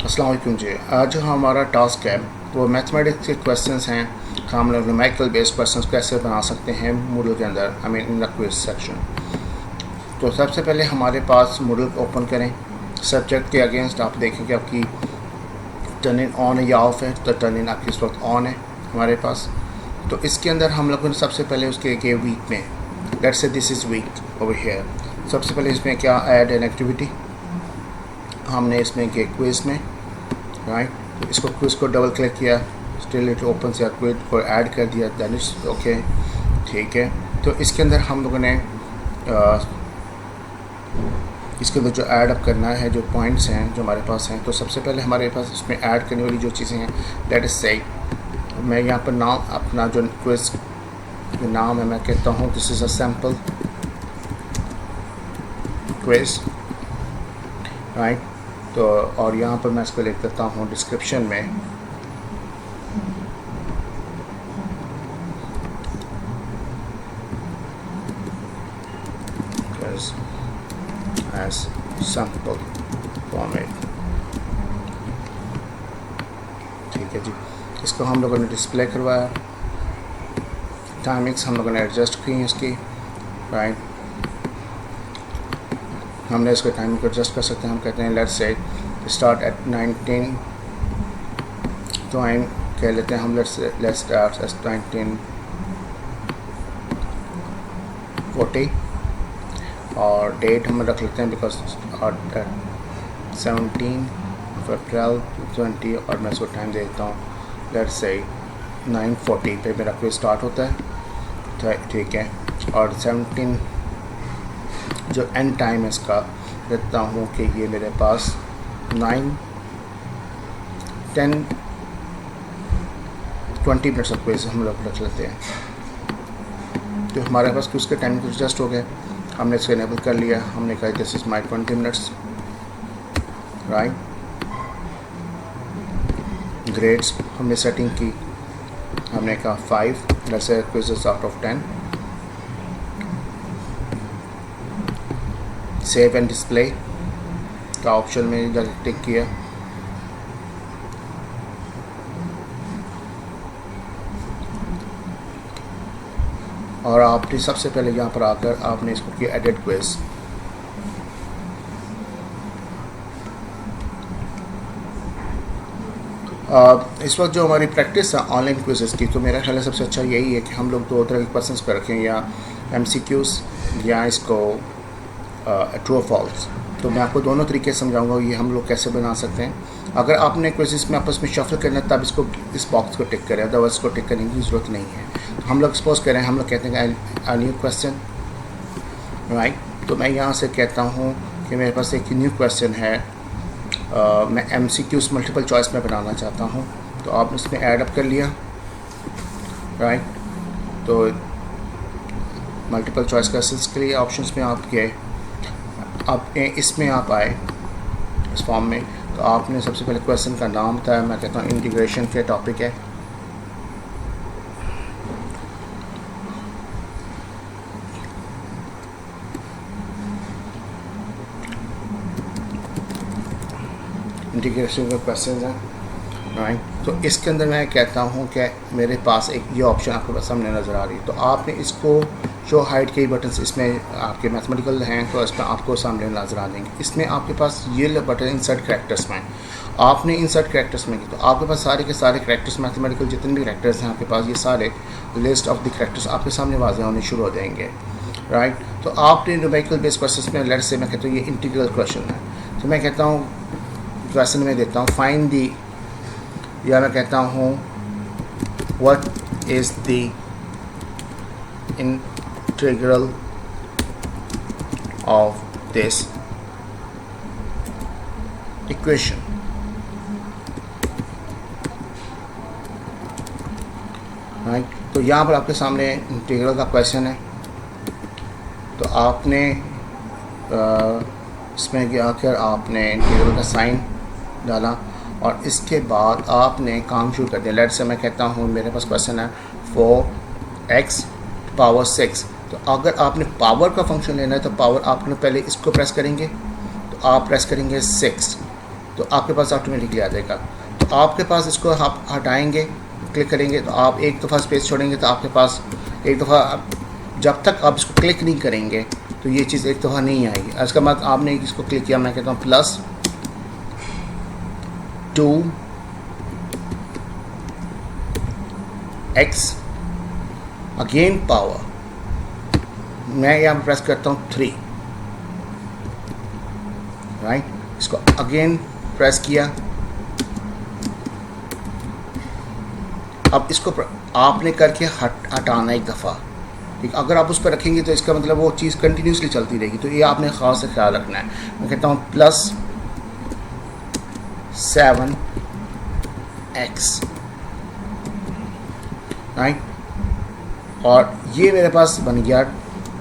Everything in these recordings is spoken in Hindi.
अस्सलाम वालेकुम जी। आज जो हमारा टास्क है वो मैथमेटिक्स के क्वेश्चंस हैं। हम लोग न्यूमेरिकल बेस्ड क्वेश्चंस कैसे बना सकते हैं मूडल के अंदर, I mean in the quiz section. तो सबसे पहले हमारे पास मूडल ओपन करें। सब्जेक्ट के अगेंस्ट आप देखेंगे आपकी टर्न इन ऑन है या ऑफ है, तो टर्न इन आपकी इस वक्त ऑन है हमारे पास। तो इसके अंदर हम लोगों ने सबसे पहले उसके के वीक में, let's say this is week over here, सबसे पहले इसमें क्या ऐड एन एक्टिविटी हमने इसमें के क्विज में, राइट। तो इसको क्विज को डबल क्लिक किया, स्टिल इट ओपन से क्विज को ऐड कर दिया, दैट इज ओके, ठीक है। तो इसके अंदर हम लोगों ने इसके अंदर जो ऐड अप करना है, जो पॉइंट्स हैं जो हमारे पास हैं, तो सबसे पहले हमारे पास इसमें ऐड करने वाली जो चीज़ें हैं, दैट इज से मैं यहाँ पर नाम अपना जो क्विज जो नाम है मैं कहता हूँ this is a sample quiz, right. तो और यहाँ पर मैं इसको लिख देता हूँ डिस्क्रिप्शन में एज सैम्पल फॉर्मेट, ठीक है जी। इसको हम लोगों ने डिस्प्ले करवाया, टाइमिंग्स हम लोगों ने एडजस्ट की इसकी, राइट। हमने इसके टाइमिंग को एडजस्ट कर सकते हैं। हम कहते हैं let's say start at 19 time कह लेते हैं हम, लेट्स स्टार्ट एट 1940 और डेट हम रख लेते हैं बिकॉज 17 12 20 और मैं इसको टाइम दे देता हूँ लेट्स से 9:40 पे मेरा क्विज स्टार्ट होता है, ठीक है। और 17 जो एंड टाइम है इसका देता हूँ कि ये मेरे पास 9 10 20 मिनट्स ऑफ क्विज हम लोग रख लेते हैं। तो हमारे पास क्विज के टाइम कुछ एडजस्ट हो गए, हमने इसको इनेबल कर लिया। हमने कहा this is my 20 minutes, right. Grades हमने सेटिंग की, हमने कहा 5, let's say quiz out of 10। Save and display का ऑप्शन में जाकर टिक किया, और आपने सबसे पहले यहाँ पर आकर आपने इसको किया एडिट क्विज। इस वक्त जो हमारी प्रैक्टिस है ऑनलाइन क्विज़ेस की, तो मेरा ख्याल है सबसे अच्छा यही है कि हम लोग दो तरह के क्वेश्चंस पर रखें, या MCQs या इसको ट्रू फॉल्स। तो मैं आपको दोनों तरीके समझाऊंगा ये हम लोग कैसे बना सकते हैं। अगर आपने क्विज़ेस में आपस में शफल करना है तब इसको इस बॉक्स को टिक करें, अदरवाइज इसको टिक करने की ज़रूरत नहीं है। तो हम लोग सपोज करें, हम लोग कहते हैं कि न्यू क्वेश्चन, राइट। तो मैं यहाँ से कहता हूँ कि मेरे पास एक न्यू क्वेश्चन है, मैं MCQs मल्टीपल चॉइस में बनाना चाहता हूँ। तो आपने इसमें ऐड अप कर लिया, राइट। तो मल्टीपल चॉइस क्वेश्चंस के लिए ऑप्शंस में आप गए, अब इसमें आप आए इस फॉर्म में। तो आपने सबसे पहले क्वेश्चन का नाम था, मैं कहता हूँ इंटीग्रेशन के टॉपिक है, इंटीग्रेशन के क्वेश्चन हैं, राइट। तो इसके अंदर मैं कहता हूँ कि मेरे पास एक ये ऑप्शन आपके पास सामने नज़र आ रही है। तो आपने इसको शो हाइड के बटन इसमें आपके मैथमेटिकल हैं, तो इसमें आपको सामने नज़र आ देंगे। इसमें आपके पास ये बटन इंसर्ट कैरेक्टर्स में, आपने इंसर्ट कैरेक्टर्स में की तो आपके पास सारे के सारे कैरेक्टर्स, मैथमेटिकल जितने भी कैरेक्टर्स हैं आपके पास, ये सारे लिस्ट ऑफ द कैरेक्टर्स आपके सामने वाज़ेह होने शुरू हो जाएंगे, राइट। तो आपने न्यूमेरिकल बेस्ड क्वेश्चन में लेट्स से मैं कहता हूँ ये इंटीग्रल क्वेश्चन है, तो मैं कहता हूँ क्वेश्चन में देता हूँ फाइंड दी, या मैं कहता हूँ what is the integral of this equation, right. तो यहाँ पर आपके सामने इंटीग्रल का क्वेश्चन है। तो आपने इसमें आकर आपने इंटीग्रल का साइन डाला और इसके बाद आपने काम शुरू कर दिया। लेट से मैं कहता हूँ मेरे पास क्वेश्चन है 4x पावर 6। तो अगर आपने पावर का फंक्शन लेना है तो पावर आपने पहले इसको प्रेस करेंगे, तो आप प्रेस करेंगे 6, तो आपके पास ऑटोमेटिकली आ जाएगा। तो आपके पास इसको आप हटाएंगे, क्लिक करेंगे तो आप एक दफ़ा स्पेस छोड़ेंगे तो आपके पास एक दफ़ा, जब तक आप इसको क्लिक नहीं करेंगे तो ये चीज़ एक दफ़ा नहीं आएगी। इसका मतलब आपने इसको क्लिक किया, मैं कहता हूँ +2 x अगेन पावर, मैं यहाँ पर प्रेस करता हूँ 3, राइट। इसको अगेन प्रेस किया। अब इसको आपने करके हटाना एक दफ़ा, ठीक। अगर आप उस पर रखेंगे तो इसका मतलब वो चीज़ कंटिन्यूसली चलती रहेगी, तो ये आपने ख़ास से ख्याल रखना है। मैं कहता हूँ +7x, राइट। और ये मेरे पास बन गया,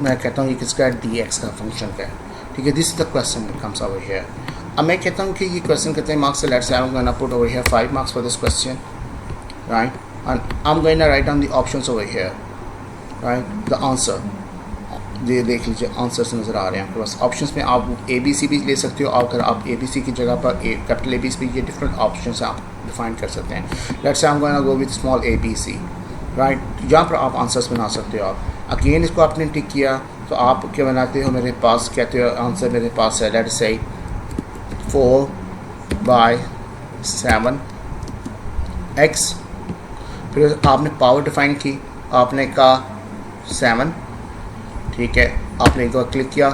मैं कहता हूँ ये किसका dx का फंक्शन का है, ठीक है। This is the question comes over here. अब मैं कहता हूँ कि ये क्वेश्चन कितने मार्क्स से, let's say I am gonna put over here 5 marks for this question, right. And I am gonna write down the options over here, right, the answer. ये देख लीजिए आंसर्स नज़र आ रहे हैं आपके पास। ऑप्शंस में आप ABC भी ले सकते हो, अगर आप ABC की जगह पर कैपिटल ABC ये डिफरेंट ऑप्शंस आप डिफाइन कर सकते हैं। Let's say I am gonna go with small ABC, right. यहाँ पर आप आंसर्स बना सकते हो। आप अगेन इसको आपने टिक किया तो आप क्या बनाते हो, मेरे पास कहते हो आंसर मेरे पास है लेट्स से 4/7x। फिर आपने पावर डिफाइन की, आपने कहा 7, ठीक है। आपने एक बार क्लिक किया,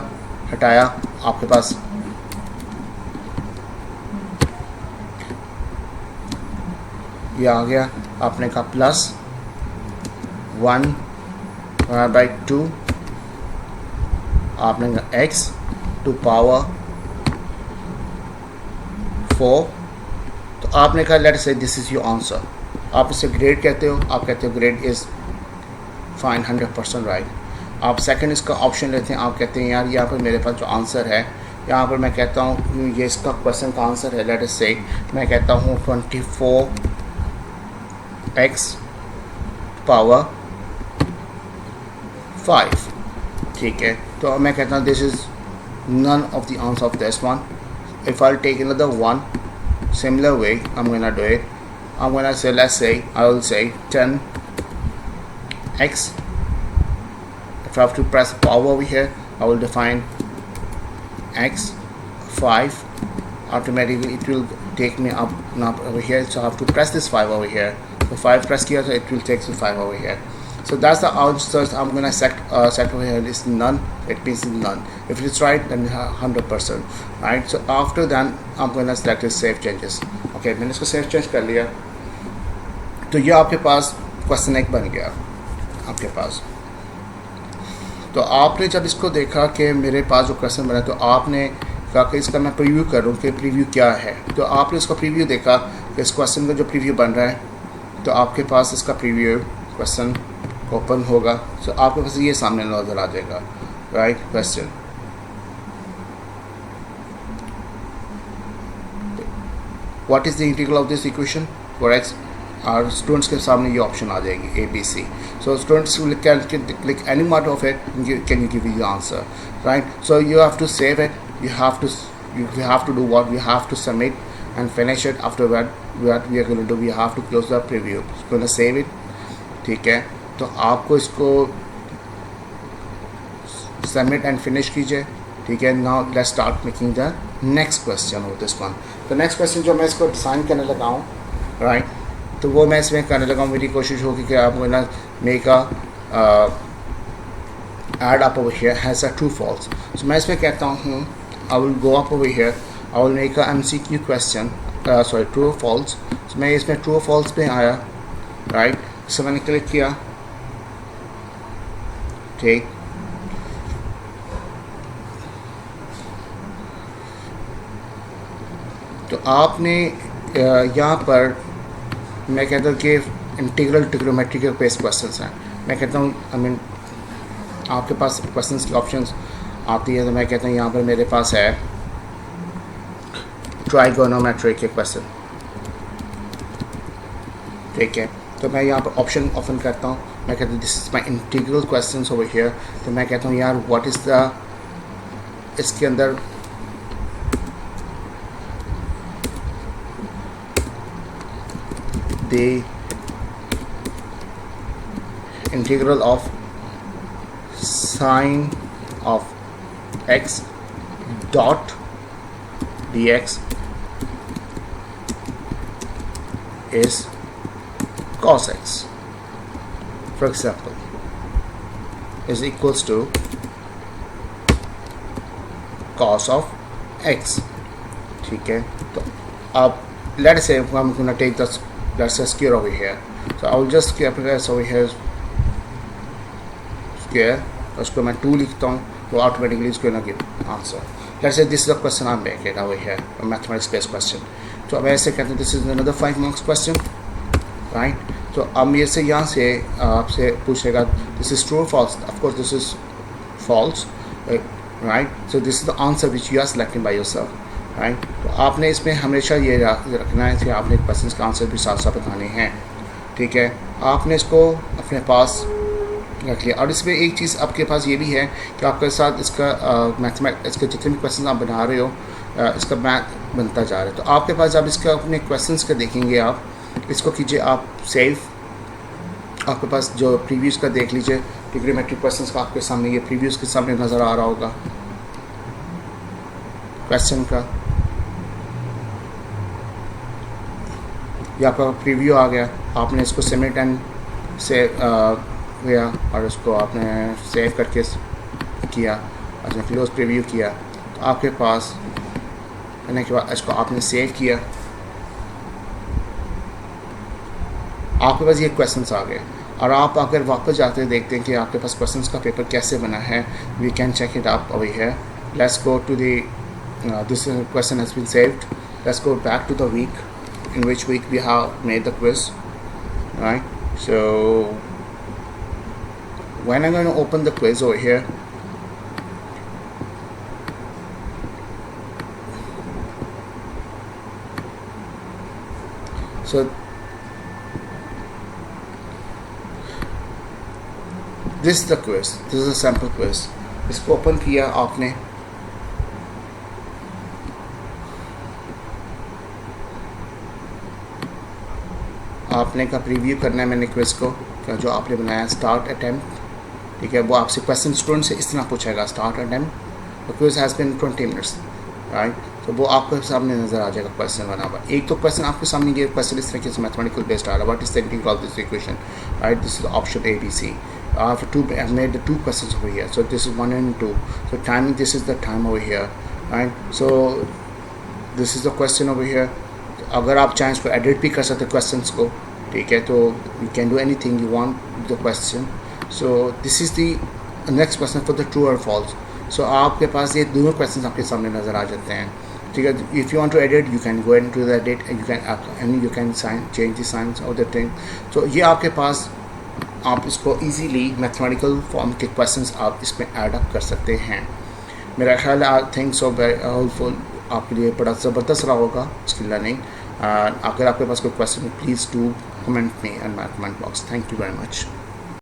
हटाया, आपके पास ये आ गया। आपने कहा +1/2, आपने कहा x टू पावर 4, तो आपने कहा let's say this is your answer. आप इसे ग्रेड कहते हो, आप कहते हो ग्रेड इज़ फाइन 100% राइट। आप सेकंड इसका ऑप्शन लेते हैं, आप कहते हैं यार यहाँ पर मेरे पास जो आंसर है, यहाँ पर मैं कहता हूँ ये इसका क्वेश्चन का आंसर है, लेट्स से मैं कहता हूँ 24x पावर 5, ठीक है। तो मैं कहता हूँ this is none of the answer of this one. If I'll take another one similar way, I'm gonna do it. I'm gonna say, let's say I will say 10x. If I have to press power over here, I will define x 5. Automatically it will take me up over here, so I have to press this 5 over here. So 5 press here, so it will take the 5 over here. So that's the answer. I'm gonna set over here is none. It means none. If it's right, then 100%. Right. So after that, I'm gonna select save changes. Okay, मैंने इसको save change कर लिया, तो ये आपके पास क्वेश्चन एक बन गया आपके पास। तो आपने जब इसको देखा कि मेरे पास जो क्वेश्चन बना, तो आपने कहा कि इसका मैं प्रीव्यू करूँ कि प्रीव्यू क्या है। तो आपने इसका प्रीव्यू देखा कि इस क्वेश्चन का जो प्रीव्यू बन रहा है, तो आपके पास इसका प्रीव्यू क्वेश्चन ओपन होगा। तो आपके पास ये सामने नज़र आ जाएगा, right. Question what is the integral of this equation for x, और स्टूडेंट्स के सामने ये ऑप्शन आ जाएगी ABC। So students can click any part of it, can you give you the answer, right. So you have to save it, you have to do what we have to submit and finish it. After that, what we are going to do, we have to close the preview. It's going to save it, ठीक है। तो आपको इसको सबमिट एंड फिनिश कीजिए, ठीक है। Now let's start making the next question of this one. तो नेक्स्ट क्वेश्चन जो मैं इसको डिज़ाइन करने लगा हूँ, राइट, तो वो मैं इसमें करने लगा हूँ। मेरी कोशिश होगी कि आप ना make a add up over here has a true false. So मैं इसमें कहता हूँ I will go up over here, I will make a MCQ question, sorry, true or false. So मैं इसमें true or false पे आया, right. So मैंने क्लिक किया, ठीक। तो आपने यहाँ पर मैं कहता हूँ कि इंटीग्रल ट्रिग्नोमेट्री के बेस्ड क्वेश्चंस हैं। मैं कहता हूँ आपके पास क्वेश्चंस की ऑप्शंस आती है, तो मैं कहता हूँ यहाँ पर मेरे पास है ट्राइगोनोमेट्री के क्वेश्चन, ठीक है। तो मैं यहाँ पर ऑप्शन ओपन करता हूँ, मैं कहता हूँ this is my integral questions over here. तो मैं कहता हूँ यार व्हाट इज़ द, इसके अंदर the integral of sine of x dot dx is cos x, for example, is equals to cos of x. ठीक है, तो अब let's say I'm going to take this, let's say square over here, so I will just capitalize over here square, उसको मैं 2 लिखता हूँ, तो automatically it's going to give answer. Let's say this is the question I'm making over here, a mathematics based question. तो अब ऐसे कहते हैं this is another 5 marks question, right? तो अब मेरे से यहाँ से आपसे पूछेगा this is true or false. Of course this is false, right? So this is the answer which you are selecting by yourself, right? तो आपने इसमें हमेशा ये रखना है कि आपने क्वेश्चन का आंसर भी साथ साथ बताने हैं, ठीक है? आपने इसको अपने पास रख लिया। और इसमें एक चीज़ आपके पास ये भी है कि आपके साथ इसका इसके जितने भी क्वेश्चन आप बना रहे हो, इसका मैथ बनता जा रहा है। तो आपके पास जब इसका अपने क्वेश्चंस का देखेंगे, आप इसको कीजिए आप सेव, आपके पास जो प्रीवियस का देख लीजिए, ट्रिग्नोमेट्रिक क्वेश्चंस का आपके सामने, ये प्रीवियस के सामने नज़र आ रहा होगा क्वेश्चन का, या आपका प्रीव्यू आ गया, आपने इसको सिमिलटेन से गया और उसको आपने सेव करके किया, आपने क्लोज प्रीव्यू किया, तो आपके पास करने के बाद इसको आपने सेव किया, आपके पास ये क्वेश्चंस आ गए। और आप अगर वापस जाते हैं देखते हैं कि आपके पास क्वेश्चंस का पेपर कैसे बना है, we can check it up over here. Let's go to the this question has been saved, let's go back to the week in which week we have made the quiz, right? So when I'm going to open the quiz over here, so this is the quiz, this is a sample quiz. इसको ओपन किया आपने, आपने का प्रीव्यू करना है मैंने क्विज़ को, जो आपने बनाया स्टार्ट अटैम्प्ट, ठीक है? वो आपसे क्वेश्चन स्टूडेंट से इस तरह पूछेगा, start attempt, the quiz has been 20 minutes, right? तो वो आपके सामने नज़र आ जाएगा क्वेश्चन बना हुआ। एक तो क्वेश्चन आपके सामने ये क्वेश्चन इस तरीके से मैथमेटिकल बेस्ड आ रहा है, what is the integral of this equation, right? This is option A B C. I've made the 2 questions over here, so this is 1 and 2. So timing, this is the time over here, right? So this is the question over here. अगर आप चाहें इसको एडिट भी कर सकते क्वेश्चंस को, ठीक है? तो you can do anything you want the question. So this is the next question for the true और फॉल्स। सो आपके पास ये दोनों क्वेश्चन आपके सामने नज़र आ जाते हैं, ठीक है? If you want to edit you can go into the edit and you can change the science of the thing. तो ये आपके पास, आप इसको इजीली मैथमेटिकल फॉर्म के क्वेश्चंस आप इसमें ऐड अप कर सकते हैं। मेरा ख्याल है I think so very helpful, आपके लिए बड़ा ज़बरदस्त रहा होगा इसकी लर्निंग। अगर आपके पास कोई question please do comment me in my comment box. Thank you very much.